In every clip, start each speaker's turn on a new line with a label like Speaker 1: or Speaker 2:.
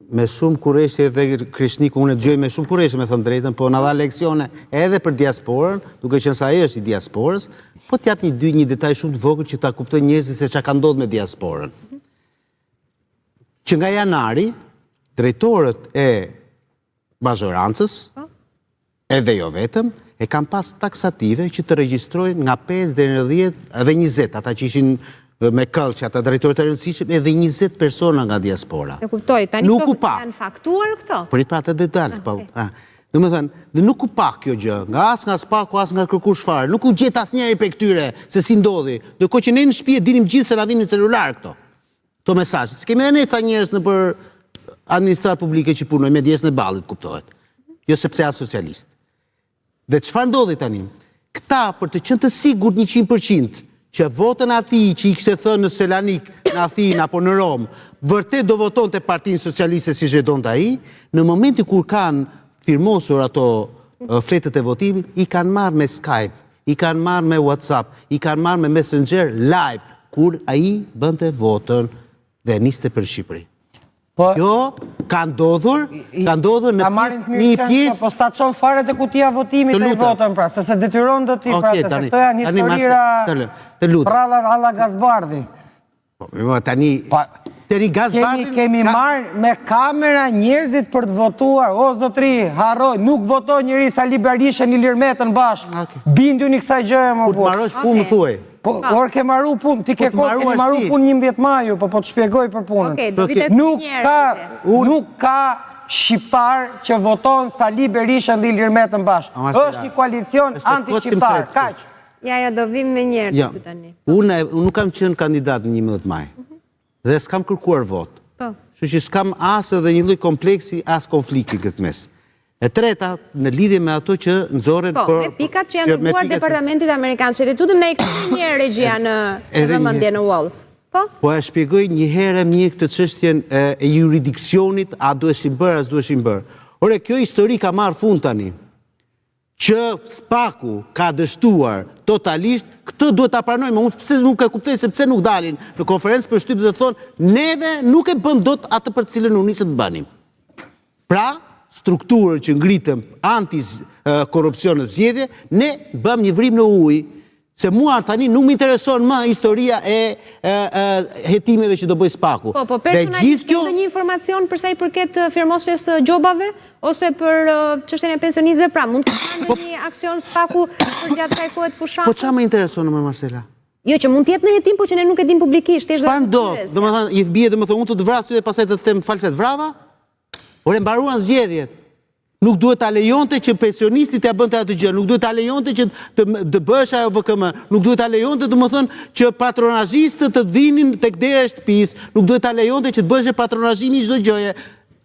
Speaker 1: me shumë kureshje dhe Krishniku unë e dëgjoj me shumë kureshje me thënë drejtën, po në dha leksione edhe për diasporën, duke qenë sa ajo është i diasporës, po t'jap një detaj shumë të vogël që ta kuptojnë njerëzit se çka ka ndodhur me diasporën. Që nga janari, drejtorët e mazhorancës, edhe jo vetëm, e kam pas taksative që të regjistrojnë nga 5 deri në 10 edhe 20, ata që ishin me këllë që ata drejtorët e rëndësishëm, edhe 20 persona nga diaspora.
Speaker 2: E kuptoj, tani këto janë faktuar këto?
Speaker 1: Për i pra të detalë, po. Dhe me thënë, dhe nuk u pak kjo gjë, as nga Spaku, as nga kërkush fare, nuk u gjet as njeri për këtyre se si ndodhi, dhe ko që ne në shtëpi e dinim gjithë se na vinin celular këto mesazhe. Se kemi edhe ne ca njerëz në për administratë publike që punoj me djesën e ballit, kuptohet. Jo sepse janë socialistë. Dhe çfarë ndodhi tani? Këta për të qenë të sigurt 100% që votën ati që i kishte thënë në Selanik, në Athinë apo në Romë, vërtet do voton të Partinë Socialiste si zhedon të ai, në momenti kur kanë firmosur ato fletët e votimit, i kanë marrë me Skype, i kanë marrë me WhatsApp, i kanë marrë me Messenger live, kur ai bënte votën dhe niste për Shqipëri. Jo, ka ndodhur në një pjesë...
Speaker 3: Po sta qonë fare të kutia votimit e votën, pra, se se detyron do t'i, pra, se këto janë historira prallar alla Gazbardhi.
Speaker 1: Tani Gazbardhi...
Speaker 3: Kemi marrë me kamera njerëzit për të votuar, o zotri, harroj, nuk votoj njëri Sali Berisha një Lirmetën bashkë, bindu një kësaj gjëje më
Speaker 1: Kur të marrosh punë më thuaj.
Speaker 3: Por ke marru punë, ti ke marru punë 11 maju, po të shpjegoj për punën. Nuk ka shqiptar që voton Sali Berisha dhe Lirmetën bashkë. Është një koalicion anti-shqiptar, kaq.
Speaker 2: Ja, do vim me njerë të tani.
Speaker 1: Unë nuk kam qenë kandidat në 11 maj, dhe s'kam kërkuar vot. Kështu që s'kam as edhe një lloj kompleksi, as konflikti këtë mes. E treta, në lidhje me ato që nëzoren...
Speaker 2: me pikat që janë dërguar Departamentit Amerikanë, që të tutëm në e këtë një regjia në vëmendje në wall.
Speaker 1: Po e shpjegoj një herë mirë këtë çështjen e juridiksionit, a duheshin bërë, as duheshin bërë. Ore, kjo histori ka marrë fund tani, që Spaku ka dështuar totalisht, këtë duhet ta pranojmë, unë pse nuk e kuptoj se pse nuk dalin në konferencë për shtyp dhe thonë, neve nuk e bëm dot atë për cilën u nisëm të bënim. Pra, strukturën që ngritëm anti-korupcion në zgjedhje, ne bëm një vrim në ujë, se mua tani nuk më intereson më historia e hetimeve që do bëj Spaku.
Speaker 2: Po personalisht kështë një informacion përsa i përket firmosjes gjobave, ose për çështjen e pensionistëve, pra mund të kanë një aksion Spaku për gjatë kësaj kohe të fushatës?
Speaker 1: Po çfarë më intereson më Marcela?
Speaker 2: Jo, që mund të jetë në hetim, po që ne nuk e dim publikisht.
Speaker 1: Çfarë ndodh? Domethënë, i bie domethënë unë të vrasë ty dhe pastaj të them false të vrava? Ore, mbaruan zgjedhjet. Nuk duhet ta lejonte që pensionistit ja bënte atë gjë, nuk duhet ta lejonte që të bësh ajo VKM, nuk duhet ta lejonte domethënë që patronazhistët të vinin tek dera e shtëpisë, nuk duhet ta lejonte që të bëhej patronazhimi çdo gjëje,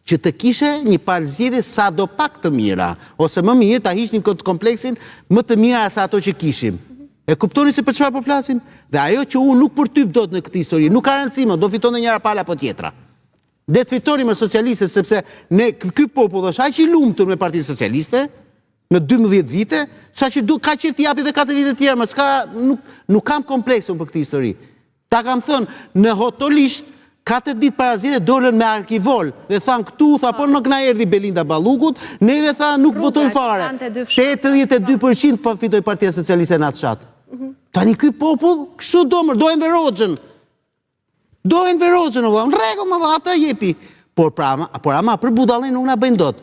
Speaker 1: që të kishe një palë zgjedhje sadopak të mira, ose më mirë ta hiqnim këtë kompleksin më të mira se ato që kishim. E kuptoni se për çfarë po flasim? Dhe ajo që unë nuk përtyp dot në këtë histori, nuk ka rëndësi më, do fitonte njëra palë apo tjetra. Dhe të fitoni me socialiste, sepse ky popull është aq i lumtur me Partinë Socialiste, në 12 vite, sa që ka qef t'i japi dhe 4 vite tjera, më nuk kam kompleksun për këtë histori. Ta kam thënë, në hotolisht, 4 ditë para zgjedhjeve dolën me arkivol, dhe thanë këtu, tha po nuk na erdhi Belinda Ballukut, neve tha nuk votojnë fare. 82% po fitoi Partia Socialiste në atë fshat. Tani ky popull, kështu domër, do Enver Hoxhën, në rregull më ata jepi. Por ama për budallin nuk na bëjnë dot.